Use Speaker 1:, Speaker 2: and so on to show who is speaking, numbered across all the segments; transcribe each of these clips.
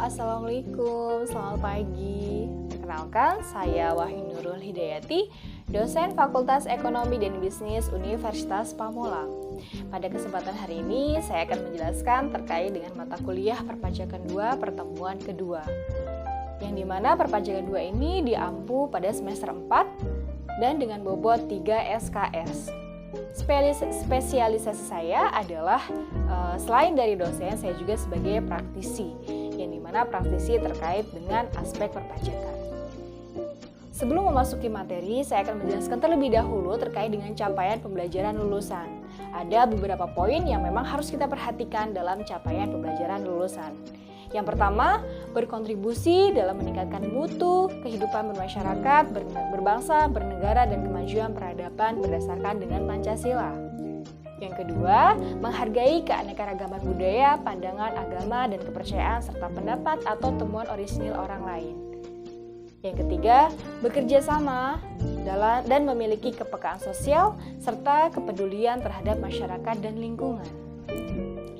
Speaker 1: Assalamualaikum, selamat pagi. Perkenalkan, saya Wahyu Nurul Hidayati, dosen Fakultas Ekonomi dan Bisnis Universitas Pamulang. Pada kesempatan hari ini, saya akan menjelaskan terkait dengan mata kuliah Perpajakan 2 pertemuan kedua. Yang dimana Perpajakan 2 ini diampu pada semester 4 dan dengan bobot 3 SKS. Spesialisasi saya adalah selain dari dosen, saya juga sebagai praktisi, yang dimana praktisi terkait dengan aspek perpajakan. Sebelum memasuki materi, saya akan menjelaskan terlebih dahulu terkait dengan capaian pembelajaran lulusan. Ada beberapa poin yang memang harus kita perhatikan dalam capaian pembelajaran lulusan. Yang pertama, berkontribusi dalam meningkatkan mutu, kehidupan bermasyarakat, berbangsa, bernegara, dan kemajuan peradaban berdasarkan dengan Pancasila. Yang kedua, menghargai keanekaragaman budaya, pandangan agama, dan kepercayaan, serta pendapat atau temuan orisinil orang lain. Yang ketiga, bekerja sama dan memiliki kepekaan sosial, serta kepedulian terhadap masyarakat dan lingkungan.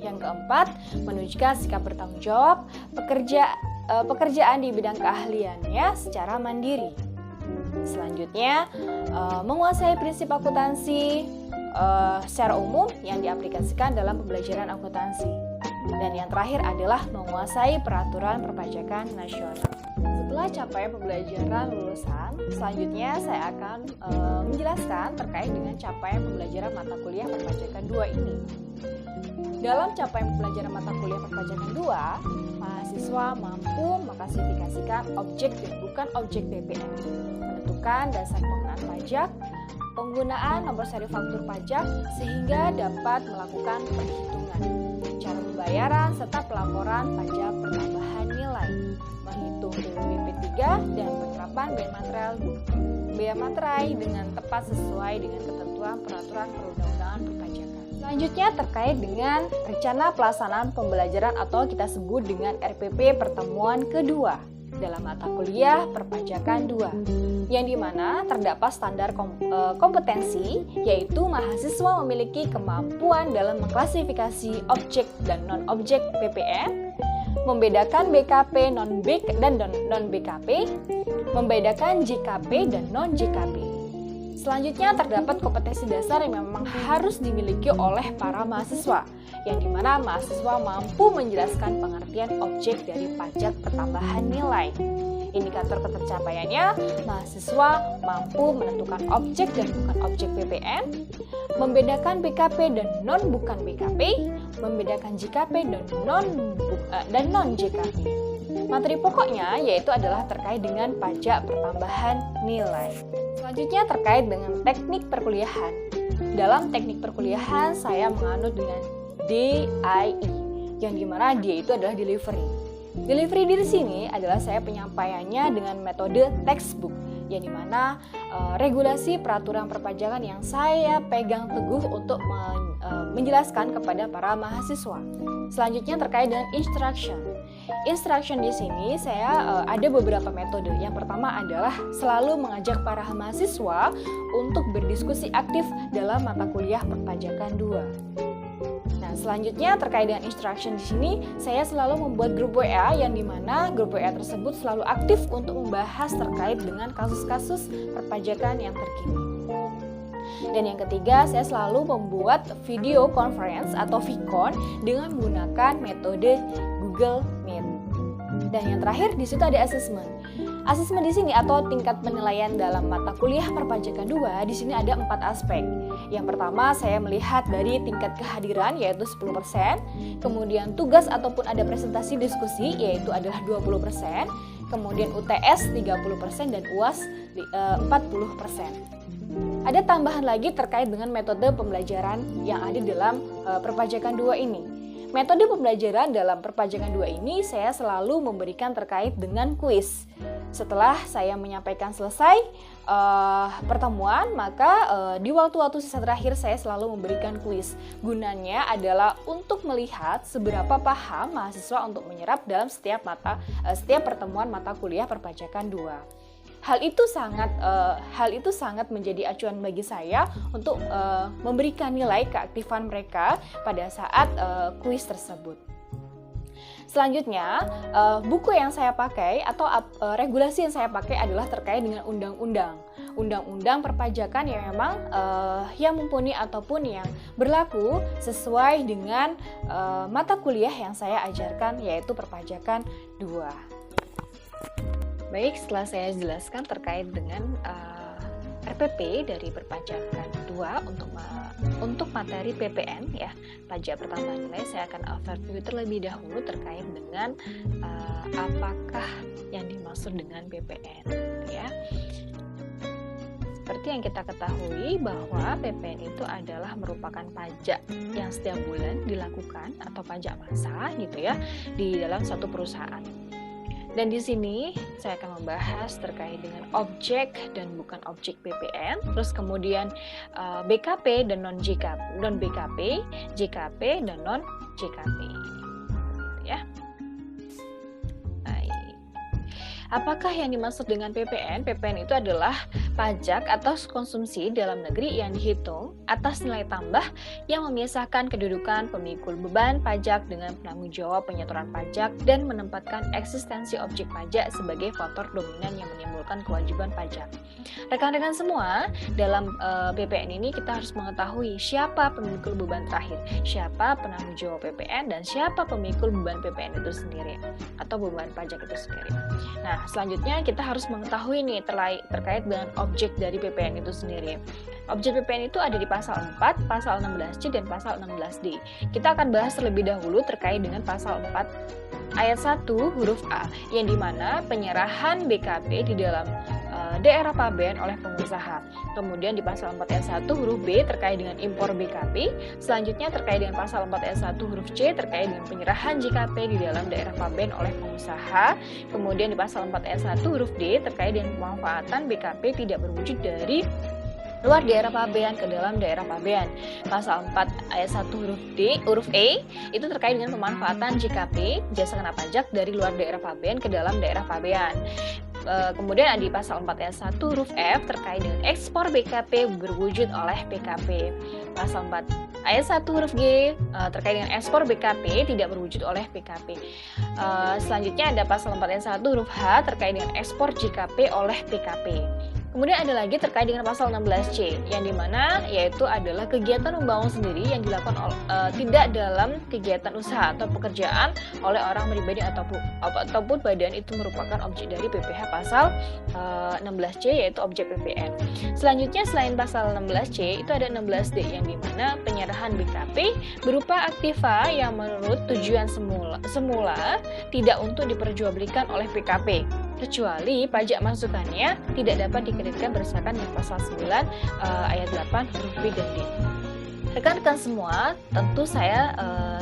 Speaker 1: Yang keempat, menunjukkan sikap bertanggung jawab, pekerjaan di bidang keahliannya secara mandiri. Selanjutnya, menguasai prinsip akuntansi secara umum yang diaplikasikan dalam pembelajaran akuntansi. Dan yang terakhir adalah menguasai peraturan perpajakan nasional. Setelah capaian pembelajaran lulusan, selanjutnya saya akan menjelaskan terkait dengan capaian pembelajaran mata kuliah Perpajakan 2 ini. Dalam capaian pembelajaran mata kuliah Perpajakan 2, mahasiswa mampu mengklasifikasikan objek dan bukan objek PPN, menentukan dasar pengenaan pajak, penggunaan nomor seri faktur pajak sehingga dapat melakukan perhitungan, cara pembayaran serta pelaporan pajak pertambahan nilai, menghitung PWP 3 dan penerapan biaya materai dengan tepat sesuai dengan ketentuan peraturan perundang-undangan perpajakan. Selanjutnya terkait dengan rencana pelaksanaan pembelajaran atau kita sebut dengan RPP pertemuan kedua dalam mata kuliah Perpajakan 2, yang dimana terdapat standar kompetensi, yaitu mahasiswa memiliki kemampuan dalam mengklasifikasi objek dan non-objek PPN, membedakan BKP dan non-BKP, membedakan JKP dan non-JKP. Selanjutnya terdapat kompetensi dasar yang memang harus dimiliki oleh para mahasiswa, yang dimana mahasiswa mampu menjelaskan pengertian objek dari pajak pertambahan nilai. Indikator ketercapaiannya, mahasiswa mampu menentukan objek dan bukan objek PPN, membedakan BKP dan non bukan BKP, membedakan JKP dan non JKP. Materi pokoknya yaitu adalah terkait dengan pajak pertambahan nilai. Selanjutnya terkait dengan teknik perkuliahan. Dalam teknik perkuliahan saya menganut dengan DIE, yang dimana dia itu adalah delivery. Delivery di sini adalah saya penyampaiannya dengan metode textbook, yang dimana regulasi peraturan perpajakan yang saya pegang teguh untuk menjelaskan kepada para mahasiswa. Selanjutnya terkait dengan instruction. Instruction di sini saya ada beberapa metode. Yang pertama adalah selalu mengajak para mahasiswa untuk berdiskusi aktif dalam mata kuliah Perpajakan 2. Nah, selanjutnya terkait dengan instruction di sini, saya selalu membuat grup WA yang dimana grup WA tersebut selalu aktif untuk membahas terkait dengan kasus-kasus perpajakan yang terkini. Dan yang ketiga, saya selalu membuat video conference atau VCon dengan menggunakan metode Google Meet. Dan yang terakhir di situ ada asesmen. Asesmen di sini atau tingkat penilaian dalam mata kuliah Perpajakan 2 di sini ada 4 aspek. Yang pertama, saya melihat dari tingkat kehadiran yaitu 10%, kemudian tugas ataupun ada presentasi diskusi yaitu adalah 20%, kemudian UTS 30% dan UAS 40%. Ada tambahan lagi terkait dengan metode pembelajaran yang ada dalam Perpajakan 2 ini. Metode pembelajaran dalam Perpajakan 2 ini saya selalu memberikan terkait dengan kuis. Setelah saya menyampaikan selesai pertemuan, maka di waktu-waktu sisa terakhir saya selalu memberikan kuis. Gunanya adalah untuk melihat seberapa paham mahasiswa untuk menyerap dalam setiap pertemuan mata kuliah Perpajakan 2. Hal itu sangat menjadi acuan bagi saya untuk memberikan nilai keaktifan mereka pada saat kuis tersebut. Selanjutnya, buku yang saya pakai atau regulasi yang saya pakai adalah terkait dengan undang-undang perpajakan yang memang yang mumpuni ataupun yang berlaku sesuai dengan mata kuliah yang saya ajarkan, yaitu perpajakan 2. Baik, setelah saya jelaskan terkait dengan RPP dari perpajakan 2 untuk materi PPN ya, pajak pertambahan nilai, saya akan overview terlebih dahulu terkait dengan apakah yang dimaksud dengan PPN ya. Seperti yang kita ketahui bahwa PPN itu adalah merupakan pajak yang setiap bulan dilakukan atau pajak massa gitu ya di dalam satu perusahaan. Dan di sini saya akan membahas terkait dengan objek dan bukan objek PPN, terus kemudian BKP dan non BKP, JKP dan non JKP. Ya. Baik. Apakah yang dimaksud dengan PPN? PPN itu adalah pajak atau konsumsi dalam negeri yang dihitung atas nilai tambah yang memisahkan kedudukan pemikul beban pajak dengan penanggung jawab penyetoran pajak dan menempatkan eksistensi objek pajak sebagai faktor dominan yang menimbulkan kewajiban pajak. Rekan-rekan semua, dalam PPN ini kita harus mengetahui siapa pemikul beban terakhir, siapa penanggung jawab PPN, dan siapa pemikul beban PPN itu sendiri atau beban pajak itu sendiri. Nah, selanjutnya kita harus mengetahui nih terkait dengan objek dari PPN itu sendiri. Objek PPN itu ada di pasal 4, pasal 16C, dan pasal 16D. Kita akan bahas terlebih dahulu terkait dengan pasal 4 ayat 1 huruf A, yang dimana penyerahan BKP di dalam daerah pabean oleh pengusaha. Kemudian di pasal 4 ayat 1 huruf B terkait dengan impor BKP. Selanjutnya terkait dengan pasal 4 ayat 1 huruf C terkait dengan penyerahan JKP di dalam daerah pabean oleh pengusaha. Kemudian di pasal 4 ayat 1 huruf D terkait dengan pemanfaatan BKP tidak berwujud dari luar daerah pabean ke dalam daerah pabean. Pasal 4 ayat 1 huruf E itu terkait dengan pemanfaatan JKP, jasa kena pajak, dari luar daerah pabean ke dalam daerah pabean. Kemudian di pasal 4 ayat 1 huruf F terkait dengan ekspor BKP berwujud oleh PKP. Pasal 4 ayat 1 huruf G terkait dengan ekspor BKP tidak berwujud oleh PKP. Selanjutnya ada pasal 4 ayat 1 huruf H terkait dengan ekspor JKP oleh PKP. Kemudian ada lagi terkait dengan pasal 16C, yang dimana yaitu adalah kegiatan membangun sendiri yang dilakukan tidak dalam kegiatan usaha atau pekerjaan oleh orang pribadi ataupun badan itu merupakan objek dari PPh pasal 16C, yaitu objek PPN. Selanjutnya selain pasal 16C itu ada 16D, yang dimana penyerahan BKP berupa aktiva yang menurut tujuan semula tidak untuk diperjualbelikan oleh PKP, kecuali pajak masukannya tidak dapat dikreditkan berdasarkan dengan pasal 9 ayat 8 huruf B dan D. Rekan-rekan semua, tentu saya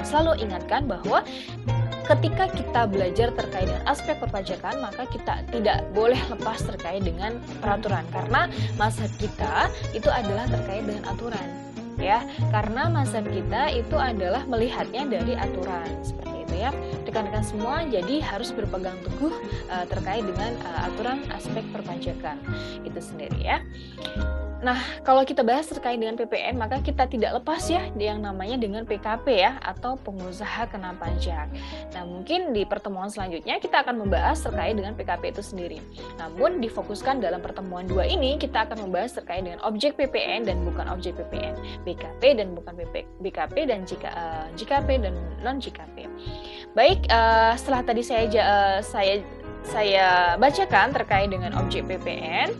Speaker 1: selalu ingatkan bahwa ketika kita belajar terkait dengan aspek perpajakan, maka kita tidak boleh lepas terkait dengan peraturan, karena mazhab kita itu adalah terkait dengan aturan, ya. Karena mazhab kita itu adalah melihatnya dari aturan, seperti itu ya. Rekan-rekan semua jadi harus berpegang teguh terkait dengan aturan aspek perpajakan itu sendiri ya. Nah, kalau kita bahas terkait dengan PPN, maka kita tidak lepas ya yang namanya dengan PKP ya, atau pengusaha kena pajak. Nah, mungkin di pertemuan selanjutnya kita akan membahas terkait dengan PKP itu sendiri. Namun difokuskan dalam pertemuan 2 ini kita akan membahas terkait dengan objek PPN dan bukan objek PPN, BKP dan bukan BKP, dan JKP dan non JKP. Baik, setelah tadi saya bacakan terkait dengan objek PPN,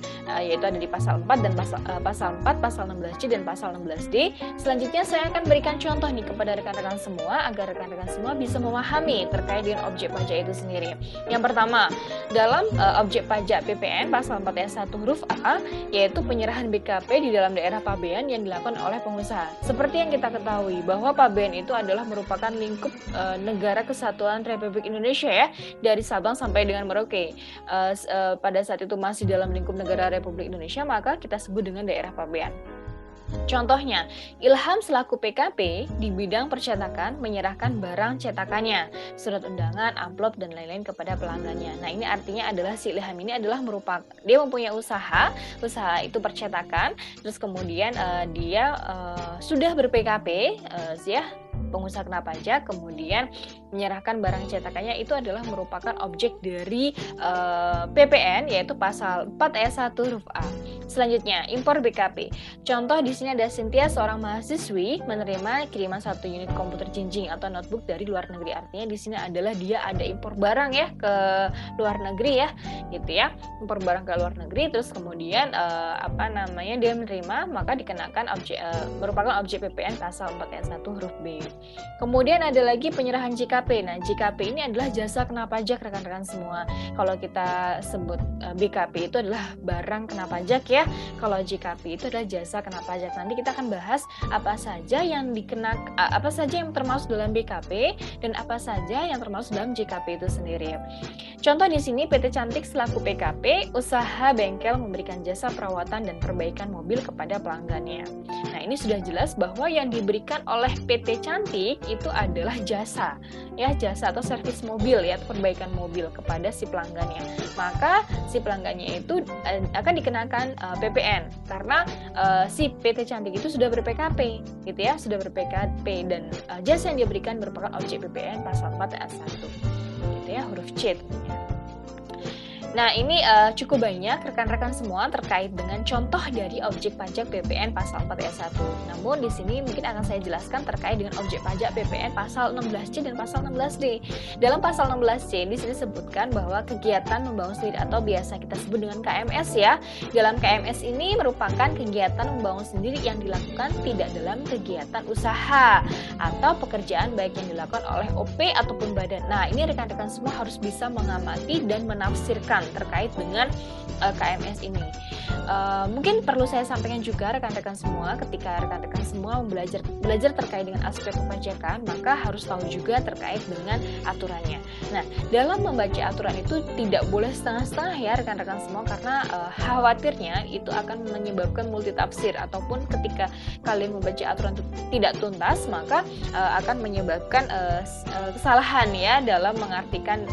Speaker 1: yaitu ada di pasal 4 dan pasal 4, pasal 16C dan pasal 16D. Selanjutnya saya akan berikan contoh nih kepada rekan-rekan semua agar rekan-rekan semua bisa memahami terkait dengan objek pajak itu sendiri. Yang pertama, dalam objek pajak PPN pasal 4 ayat 1 huruf A, yaitu penyerahan BKP di dalam daerah pabean yang dilakukan oleh pengusaha. Seperti yang kita ketahui bahwa pabean itu adalah merupakan lingkup negara kesatuan Republik Indonesia ya, dari Sabang sampai dengan Merauke. Pada saat itu masih dalam lingkup negara Republik Indonesia, maka kita sebut dengan daerah pabean. Contohnya, Ilham selaku PKP di bidang percetakan menyerahkan barang cetakannya, surat undangan, amplop, dan lain-lain kepada pelanggannya. Nah, ini artinya adalah si Ilham ini adalah dia mempunyai usaha itu percetakan, terus kemudian dia sudah ber-PKP ya, pengusaha kena pajak, kemudian menyerahkan barang cetakannya itu adalah merupakan objek dari PPN, yaitu pasal 4 ayat 1 huruf A. Selanjutnya, impor BKP. Contoh di sini ada Cynthia, seorang mahasiswi menerima kiriman 1 unit komputer jinjing atau notebook dari luar negeri. Artinya di sini adalah dia ada impor barang ya ke luar negeri ya, gitu ya. Impor barang ke luar negeri, terus kemudian dia menerima, maka dikenakan merupakan objek PPN pasal 4 ayat 1 huruf B. Kemudian ada lagi penyerahan JKP. Nah, JKP ini adalah jasa kena pajak rekan-rekan semua. Kalau kita sebut BKP itu adalah barang kena pajak ya. Kalau JKP itu adalah jasa kena pajak. Nanti kita akan bahas apa saja yang termasuk dalam BKP dan apa saja yang termasuk dalam JKP itu sendiri. Contoh di sini PT Cantik selaku PKP, usaha bengkel memberikan jasa perawatan dan perbaikan mobil kepada pelanggannya. Nah, ini sudah jelas bahwa yang diberikan oleh PT Cantik itu adalah jasa atau servis mobil ya, perbaikan mobil kepada si pelanggannya. Maka si pelanggannya itu akan dikenakan PPN karena si PT Cantik itu sudah ber-PKP gitu ya, sudah ber-PKP dan jasa yang diberikan merupakan objek PPN pasal 4 ayat 1 gitu ya, huruf C tentunya. Nah, ini cukup banyak rekan-rekan semua terkait dengan contoh dari objek pajak PPN pasal 4 ayat 1. Namun di sini mungkin akan saya jelaskan terkait dengan objek pajak PPN pasal 16C dan pasal 16D. Dalam pasal 16C di sini disebutkan bahwa kegiatan membangun sendiri atau biasa kita sebut dengan KMS ya. Dalam KMS ini merupakan kegiatan membangun sendiri yang dilakukan tidak dalam kegiatan usaha atau pekerjaan baik yang dilakukan oleh OP ataupun badan. Nah, ini rekan-rekan semua harus bisa mengamati dan menafsirkan terkait dengan KMS ini. Mungkin perlu saya sampaikan juga rekan-rekan semua, ketika rekan-rekan semua belajar terkait dengan aspek perpajakan, maka harus tahu juga terkait dengan aturannya. Nah, dalam membaca aturan itu tidak boleh setengah-setengah ya rekan-rekan semua, karena khawatirnya itu akan menyebabkan multitafsir, ataupun ketika kalian membaca aturan itu tidak tuntas, maka akan menyebabkan kesalahan ya dalam mengartikan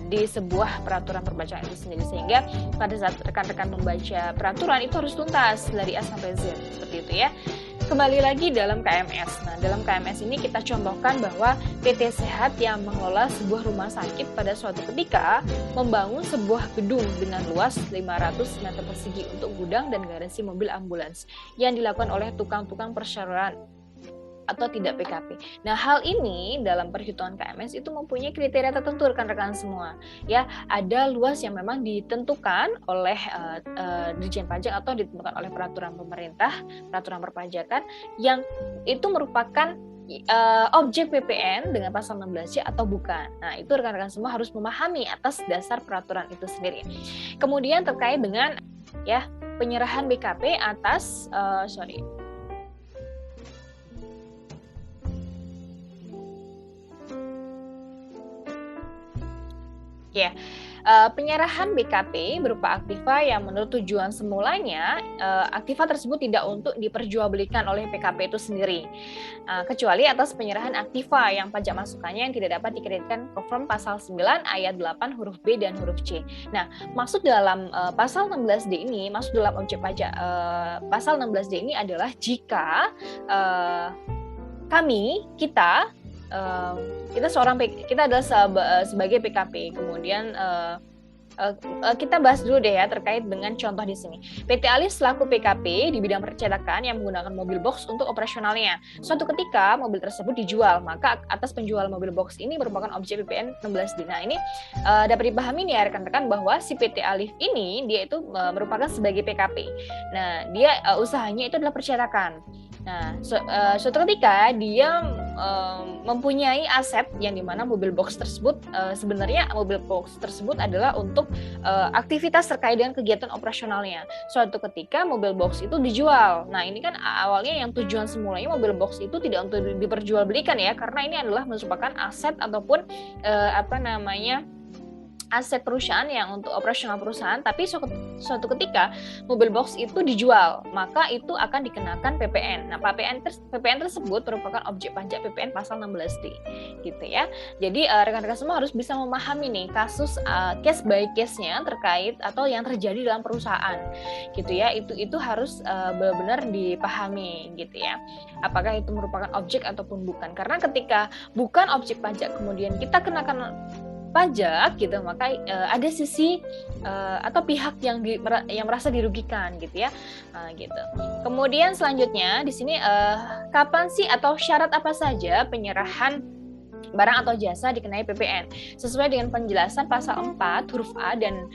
Speaker 1: di sebuah peraturan perpajakan itu sendiri, sehingga pada saat rekan-rekan membaca peraturan itu harus tuntas dari A sampai Z, seperti itu ya. Kembali lagi dalam KMS. Nah, dalam KMS ini kita contohkan bahwa PT Sehat yang mengelola sebuah rumah sakit pada suatu ketika membangun sebuah gedung dengan luas 500 meter persegi untuk gudang dan garasi mobil ambulans yang dilakukan oleh tukang-tukang perseroan atau tidak PKP. Nah, hal ini dalam perhitungan KMS itu mempunyai kriteria tertentu rekan-rekan semua. Ya, ada luas yang memang ditentukan oleh Dirjen Pajak atau ditentukan oleh peraturan pemerintah, peraturan perpajakan yang itu merupakan objek PPN dengan pasal 16C atau bukan. Nah, itu rekan-rekan semua harus memahami atas dasar peraturan itu sendiri. Kemudian terkait dengan ya penyerahan BKP atas penyerahan BKP berupa aktiva yang menurut tujuan semulanya aktiva tersebut tidak untuk diperjualbelikan oleh PKP itu sendiri, kecuali atas penyerahan aktiva yang pajak masukannya yang tidak dapat dikreditkan konform pasal 9 ayat 8 huruf B dan huruf C. Nah, maksud dalam pasal 16D ini, masuk dalam objek pajak pasal 16D ini adalah jika kita adalah sebagai PKP. Kemudian kita bahas dulu deh ya terkait dengan contoh di sini. PT Alif selaku PKP di bidang percetakan yang menggunakan mobil box untuk operasionalnya. Suatu ketika mobil tersebut dijual, maka atas penjual mobil box ini merupakan objek PPN 16D. Nah, ini dapat dipahami nih ya rekan-rekan bahwa si PT Alif ini dia itu merupakan sebagai PKP. Nah, dia usahanya itu adalah percetakan. Nah, suatu ketika dia mempunyai aset yang dimana mobil box tersebut sebenarnya mobil box tersebut adalah untuk aktivitas terkait dengan kegiatan operasionalnya. Suatu ketika mobil box itu dijual. Nah, ini kan awalnya yang tujuan semulanya mobil box itu tidak untuk diperjualbelikan ya, karena ini adalah merupakan aset ataupun aset perusahaan yang untuk operasional perusahaan, tapi suatu ketika mobil box itu dijual, maka itu akan dikenakan PPN. Nah, PPN tersebut merupakan objek pajak PPN pasal 16D, gitu ya. Jadi rekan-rekan semua harus bisa memahami nih kasus case by case-nya terkait atau yang terjadi dalam perusahaan, gitu ya. Itu harus benar-benar dipahami, gitu ya. Apakah itu merupakan objek ataupun bukan? Karena ketika bukan objek pajak kemudian kita kenakan pajak gitu, maka ada sisi atau pihak yang merasa dirugikan, gitu ya. Gitu. Kemudian selanjutnya di sini kapan sih atau syarat apa saja penyerahan barang atau jasa dikenai PPN? Sesuai dengan penjelasan pasal 4 huruf A dan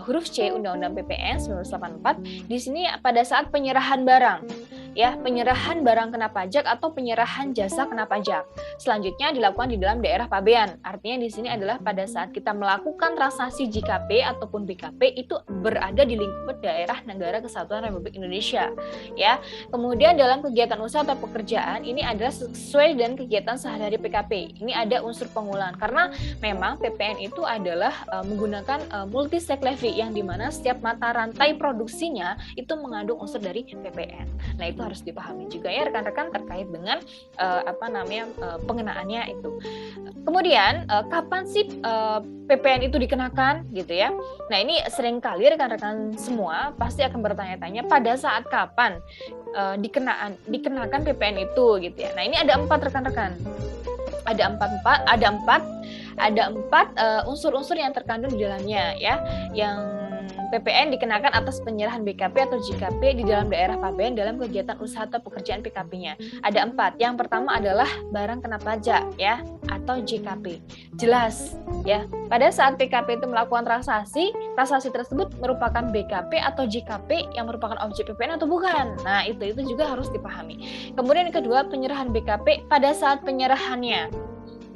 Speaker 1: huruf C Undang-Undang PPN 1984, di sini pada saat penyerahan barang, ya, penyerahan barang kena pajak atau penyerahan jasa kena pajak. Selanjutnya dilakukan di dalam daerah pabean. Artinya di sini adalah pada saat kita melakukan transaksi JKP ataupun BKP itu berada di lingkup daerah Negara Kesatuan Republik Indonesia, ya. Kemudian dalam kegiatan usaha atau pekerjaan ini adalah sesuai dengan kegiatan sehari-hari PKP. Ini ada unsur pengulangan karena memang PPN itu adalah menggunakan multi stake levy yang dimana setiap mata rantai produksinya itu mengandung unsur dari PPN. Nah, itu harus dipahami juga ya rekan-rekan terkait dengan pengenaannya itu. Kemudian kapan sih PPN itu dikenakan, gitu ya. Nah, ini seringkali rekan-rekan semua pasti akan bertanya-tanya pada saat kapan dikenakan PPN itu, gitu ya. Nah, ini ada 4 rekan-rekan. Ada empat unsur-unsur yang terkandung di dalamnya, ya, yang PPN dikenakan atas penyerahan BKP atau JKP di dalam daerah pabean dalam kegiatan usaha atau pekerjaan PKP-nya. Ada 4. Yang pertama adalah barang kena pajak, ya, atau JKP. Jelas, ya. Pada saat PKP itu melakukan transaksi tersebut merupakan BKP atau JKP yang merupakan objek PPN atau bukan. Nah, itu juga harus dipahami. Kemudian yang kedua, penyerahan BKP pada saat penyerahannya,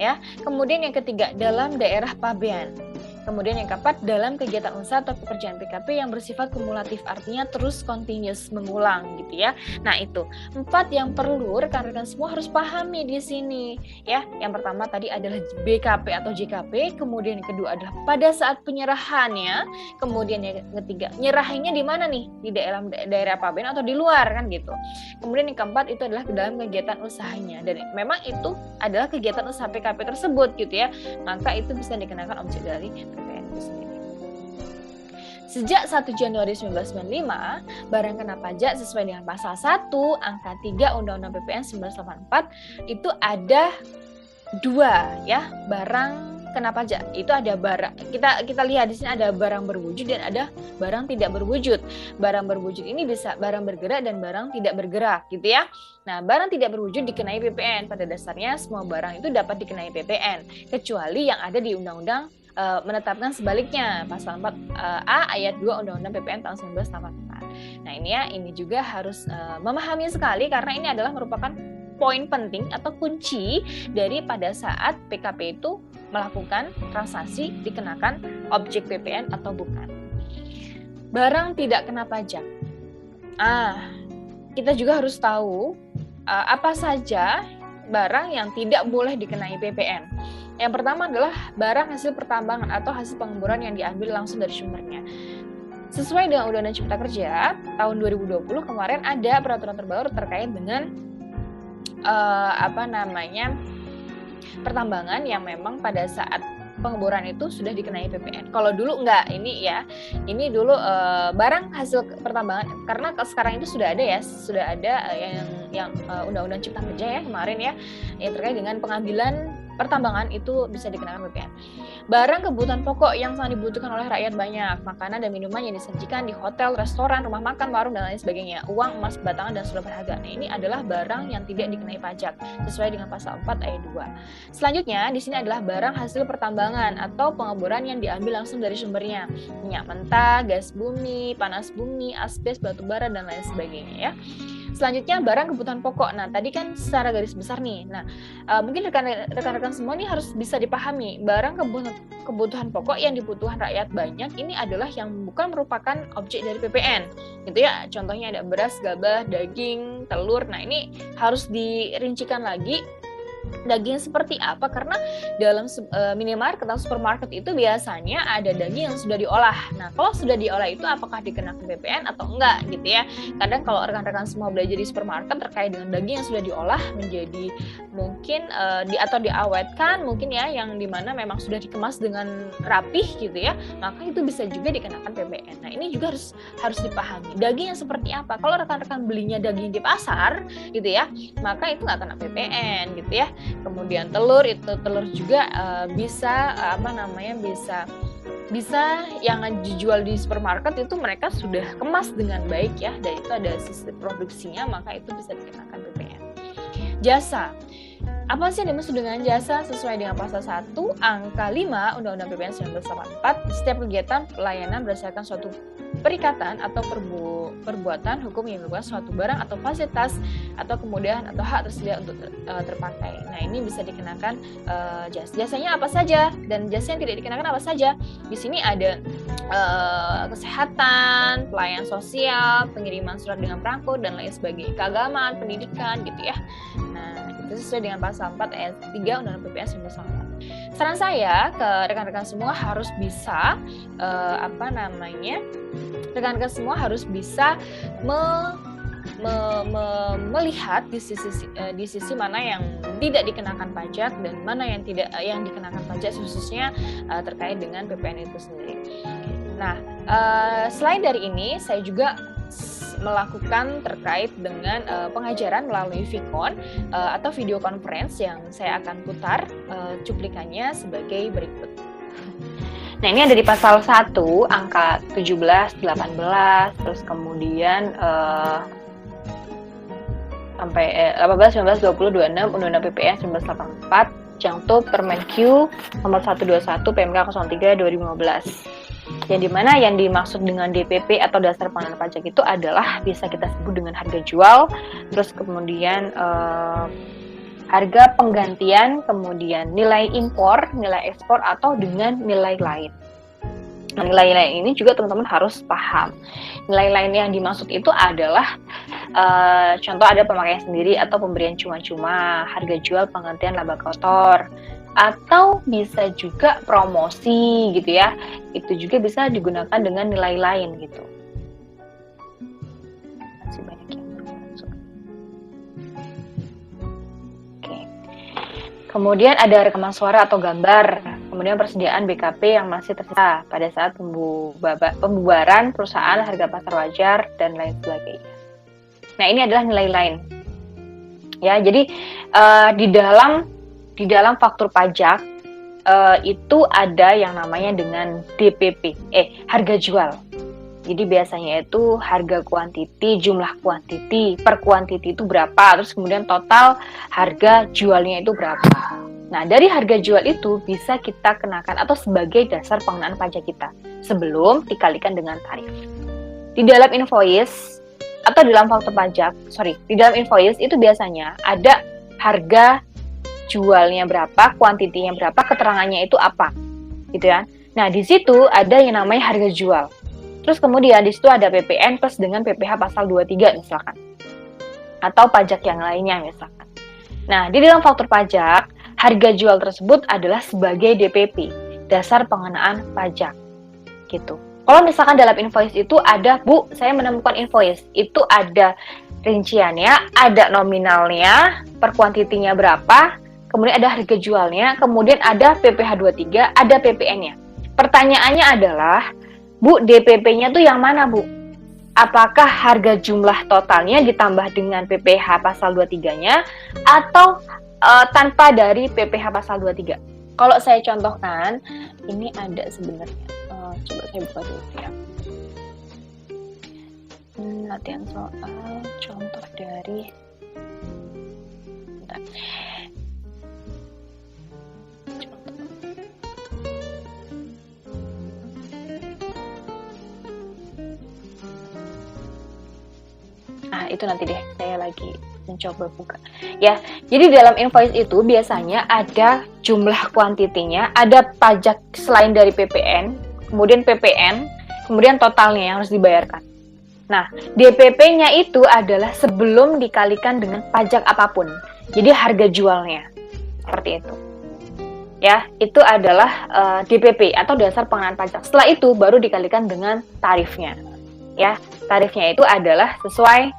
Speaker 1: ya. Kemudian yang ketiga, dalam daerah pabean. Kemudian yang keempat, dalam kegiatan usaha atau pekerjaan PKP yang bersifat kumulatif, artinya terus continuous, mengulang, gitu ya. Nah, itu 4 yang perlu rekan-rekan semua harus pahami di sini, ya. Yang pertama tadi adalah BKP atau JKP, kemudian yang kedua adalah pada saat penyerahannya, kemudian yang ketiga, nyerahinnya di mana nih? Di daerah pabean atau di luar, kan gitu. Kemudian yang keempat itu adalah dalam kegiatan usahanya, dan memang itu adalah kegiatan usaha PKP tersebut, gitu ya. Maka itu bisa dikenakan objek dari PPN itu sendiri. Sejak 1 Januari 1995, barang kena pajak sesuai dengan pasal 1 angka 3 Undang-Undang PPN 1984 itu ada 2, ya, barang kena pajak. Itu ada barang, kita lihat di sini ada barang berwujud dan ada barang tidak berwujud. Barang berwujud ini bisa barang bergerak dan barang tidak bergerak, gitu ya. Nah, barang tidak berwujud dikenai PPN. Pada dasarnya semua barang itu dapat dikenai PPN kecuali yang ada di Undang-Undang menetapkan sebaliknya, pasal 4A ayat 2 Undang-Undang PPN tahun 1984. Nah, ini juga harus memahami sekali karena ini adalah merupakan poin penting atau kunci dari pada saat PKP itu melakukan transaksi dikenakan objek PPN atau bukan. Barang tidak kena pajak. Kita juga harus tahu apa saja barang yang tidak boleh dikenai PPN. Yang pertama adalah barang hasil pertambangan atau hasil penggemburan yang diambil langsung dari sumbernya. Sesuai dengan Undang-Undang Cipta Kerja tahun 2020 kemarin ada peraturan terbaru terkait dengan pertambangan yang memang pada saat pengeboran itu sudah dikenai PPN. Kalau dulu enggak, ini dulu barang hasil pertambangan, karena sekarang itu sudah ada yang Undang-Undang Cipta Kerja ya kemarin ya, yang terkait dengan pengambilan pertambangan itu bisa dikenakan PPN. Barang kebutuhan pokok yang sangat dibutuhkan oleh rakyat banyak, makanan dan minuman yang disajikan di hotel, restoran, rumah makan, warung, dan lain sebagainya, uang, emas, batangan, dan surat berharga. Nah, ini adalah barang yang tidak dikenai pajak sesuai dengan pasal 4 ayat 2. Selanjutnya, di sini adalah barang hasil pertambangan atau pengeboran yang diambil langsung dari sumbernya. Minyak mentah, gas bumi, panas bumi, asbes, batu bara, dan lain sebagainya ya. Selanjutnya barang kebutuhan pokok. Nah, tadi kan secara garis besar nih. Nah, mungkin rekan-rekan semua ini harus bisa dipahami. Barang kebutuhan pokok yang dibutuhkan rakyat banyak ini adalah yang bukan merupakan objek dari PPN. Gitu ya. Contohnya ada beras, gabah, daging, telur. Nah, ini harus dirincikan lagi daging seperti apa, karena dalam minimarket atau supermarket itu biasanya ada daging yang sudah diolah. Nah, kalau sudah diolah itu apakah dikenakan PPN atau enggak gitu ya. Kadang kalau rekan-rekan semua belajar di supermarket terkait dengan daging yang sudah diolah menjadi mungkin atau diawetkan mungkin ya, yang dimana memang sudah dikemas dengan rapih gitu ya, maka itu bisa juga dikenakan PPN. Nah, ini juga harus dipahami. Daging yang seperti apa? Kalau rekan-rekan belinya daging di pasar gitu ya, maka itu nggak kena PPN gitu ya. Kemudian telur juga bisa bisa yang dijual di supermarket itu mereka sudah kemas dengan baik ya, dan itu ada sistem produksinya, maka itu bisa dikenakan PPN. Jasa. Apa sih yang dimaksud dengan jasa? Sesuai dengan pasal 1 angka 5 Undang-Undang PPN 1984, setiap kegiatan pelayanan berdasarkan suatu perikatan atau perbuatan hukum yang merupakan suatu barang atau fasilitas atau kemudahan atau hak tersedia untuk terpakai. Nah, ini bisa dikenakan jasa. Jasanya apa saja dan jasa yang tidak dikenakan apa saja? Di sini ada kesehatan, pelayanan sosial, pengiriman surat dengan perangko dan lain sebagainya, keagamaan, pendidikan gitu ya. Nah, itu sesuai dengan pasal 4 ayat 3 Undang-Undang PPN 1984. Saran saya ke rekan-rekan semua harus bisa rekan-rekan semua harus bisa melihat di sisi mana yang tidak dikenakan pajak dan mana yang dikenakan pajak, khususnya terkait dengan PPN itu sendiri. Nah, selain dari ini, saya juga melakukan terkait dengan pengajaran melalui Vicon atau video conference yang saya akan putar cuplikannya sebagai berikut. Nah, ini ada di pasal 1 angka 17, 18, terus kemudian sampai 18, 19, 20, 26 Undang-Undang PPN 1984, Jangto Permenq nomor 121 PMK 03 2015. Yang dimana yang dimaksud dengan DPP atau dasar pengenaan pajak itu adalah bisa kita sebut dengan harga jual, terus kemudian harga penggantian, kemudian nilai impor, nilai ekspor, atau dengan nilai lain. Nah, nilai lain ini juga teman-teman harus paham. Nilai lain yang dimaksud itu adalah contoh ada pemakaian sendiri atau pemberian cuma-cuma, harga jual penggantian laba kotor, atau bisa juga promosi gitu ya. Itu juga bisa digunakan dengan nilai lain gitu. Masih banyak yang belum masuk. Oke. Kemudian ada rekaman suara atau gambar. Kemudian persediaan BKP yang masih tersisa pada saat pembubaran perusahaan, harga pasar wajar, dan lain sebagainya. Nah, ini adalah nilai lain. Ya, jadi di dalam faktur pajak itu ada yang namanya dengan DPP, harga jual. Jadi biasanya itu harga kuantiti, jumlah kuantiti, per kuantiti itu berapa, terus kemudian total harga jualnya itu berapa. Nah, dari harga jual itu bisa kita kenakan atau sebagai dasar pengenaan pajak kita sebelum dikalikan dengan tarif. Di dalam invoice atau dalam faktur pajak, di dalam invoice itu biasanya ada harga jualnya berapa, kuantitinya berapa, keterangannya itu apa, gitu ya. Nah, di situ ada yang namanya harga jual. Terus kemudian di situ ada PPN plus dengan PPh pasal 23 misalkan. Atau pajak yang lainnya misalkan. Nah, di dalam faktur pajak, harga jual tersebut adalah sebagai DPP, dasar pengenaan pajak. Gitu. Kalau misalkan dalam invoice itu ada, Bu, saya menemukan invoice, itu ada rinciannya, ada nominalnya, per kuantitinya berapa, kemudian ada harga jualnya, kemudian ada PPh 23, ada PPN-nya. Pertanyaannya adalah, Bu, DPP-nya tuh yang mana, Bu? Apakah harga jumlah totalnya ditambah dengan PPh pasal 23-nya atau tanpa dari PPh pasal 23? Kalau saya contohkan, ini ada sebenarnya. Coba saya buka dulu ya. Latihan soal contoh dari itu nanti deh, saya lagi mencoba buka. Ya, jadi dalam invoice itu biasanya ada jumlah kuantitinya, ada pajak selain dari PPN, kemudian PPN, kemudian totalnya yang harus dibayarkan. Nah, DPP-nya itu adalah sebelum dikalikan dengan pajak apapun. Jadi harga jualnya. Seperti itu. Ya, itu adalah DPP atau dasar pengenaan pajak. Setelah itu baru dikalikan dengan tarifnya. Ya, tarifnya itu adalah sesuai,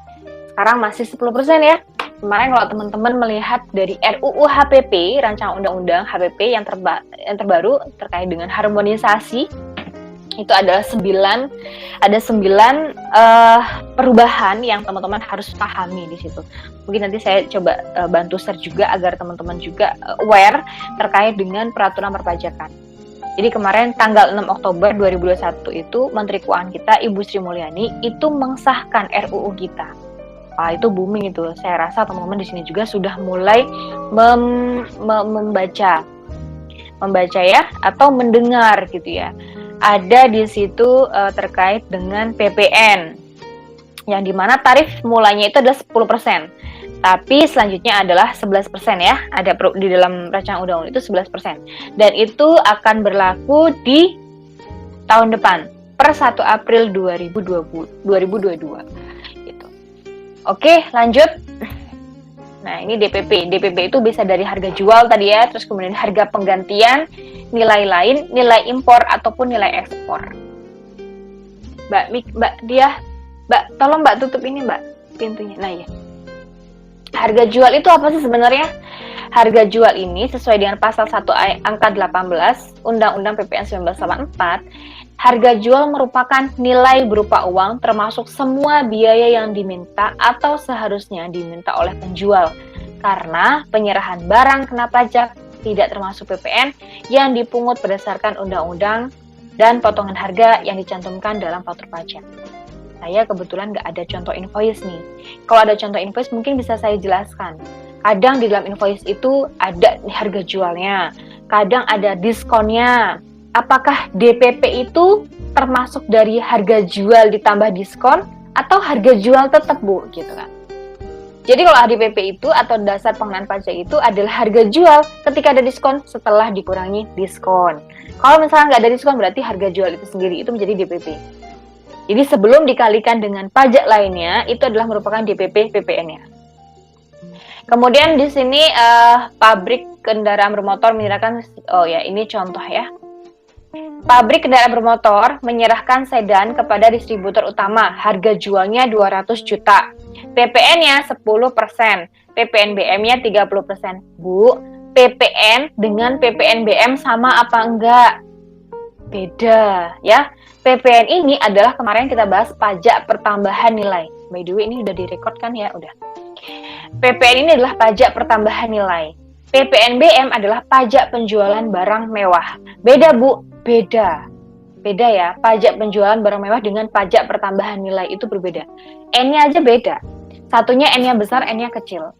Speaker 1: sekarang masih 10% ya. Kemarin kalau teman-teman melihat dari RUU HPP, Rancangan Undang-Undang HPP yang terbaru terkait dengan harmonisasi, itu adalah 9 perubahan yang teman-teman harus pahami di situ. Mungkin nanti saya coba bantu share juga agar teman-teman juga aware terkait dengan peraturan perpajakan. Jadi kemarin tanggal 6 Oktober 2021 itu Menteri Keuangan kita Ibu Sri Mulyani itu mengesahkan RUU kita. Itu booming itu. Saya rasa teman-teman di sini juga sudah mulai membaca ya atau mendengar gitu ya. Ada di situ terkait dengan PPN yang dimana tarif mulanya itu adalah 10%, tapi selanjutnya adalah 11% ya, ada di dalam rancangan undang-undang itu 11%, dan itu akan berlaku di tahun depan per 1 April 2022 gitu. Oke, lanjut. Nah, ini DPP itu bisa dari harga jual tadi ya, terus kemudian harga penggantian, nilai lain, nilai impor ataupun nilai ekspor. Mbak, tolong Mbak tutup ini Mbak pintunya. Nah ya. Harga jual itu apa sih sebenarnya? Harga jual ini sesuai dengan pasal 1 angka 18 Undang-Undang PPN 1984, harga jual merupakan nilai berupa uang termasuk semua biaya yang diminta atau seharusnya diminta oleh penjual karena penyerahan barang kena pajak tidak termasuk PPN yang dipungut berdasarkan undang-undang dan potongan harga yang dicantumkan dalam faktur pajak. Saya kebetulan nggak ada contoh invoice nih. Kalau ada contoh invoice mungkin bisa saya jelaskan. Kadang di dalam invoice itu ada harga jualnya, kadang ada diskonnya. Apakah DPP itu termasuk dari harga jual ditambah diskon atau harga jual tetap Bu gitu kan? Jadi kalau HDPP itu atau dasar pengenaan pajak itu adalah harga jual ketika ada diskon setelah dikurangi diskon. Kalau misalnya nggak ada diskon berarti harga jual itu sendiri itu menjadi DPP. Jadi sebelum dikalikan dengan pajak lainnya itu adalah merupakan DPP PPN-nya. Kemudian di sini pabrik kendaraan bermotor menyerahkan, ini contoh ya. Pabrik kendaraan bermotor menyerahkan sedan kepada distributor utama, harga jualnya 200 juta. PPN-nya 10%, PPNBM-nya 30%. Bu, PPN dengan PPNBM sama apa enggak? Beda, ya. PPN ini adalah kemarin kita bahas pajak pertambahan nilai. By the way, ini udah direkod kan ya? Udah. PPN ini adalah pajak pertambahan nilai. PPNBM adalah pajak penjualan barang mewah. Beda, Bu. Beda ya, pajak penjualan barang mewah dengan pajak pertambahan nilai itu berbeda. N-nya aja beda. Satunya N-nya besar, N-nya kecil.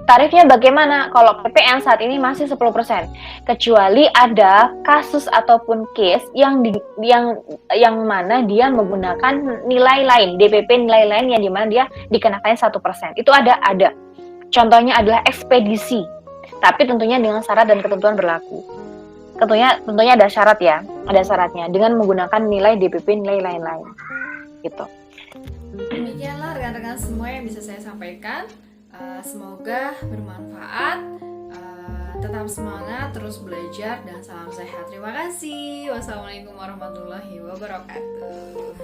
Speaker 1: Tarifnya bagaimana? Kalau PPN saat ini masih 10%. Kecuali ada kasus ataupun case yang mana dia menggunakan nilai lain, DPP nilai lain yang dimana dia dikenakan 1%. Itu ada. Contohnya adalah ekspedisi. Tapi tentunya dengan syarat dan ketentuan berlaku. Tentunya ada syarat ya, ada syaratnya dengan menggunakan nilai DPP nilai lain-lain gitu.
Speaker 2: Demikianlah rekan-rekan semua yang bisa saya sampaikan. Semoga bermanfaat. Tetap semangat, terus belajar dan salam sehat. Terima kasih. Wassalamualaikum warahmatullahi wabarakatuh.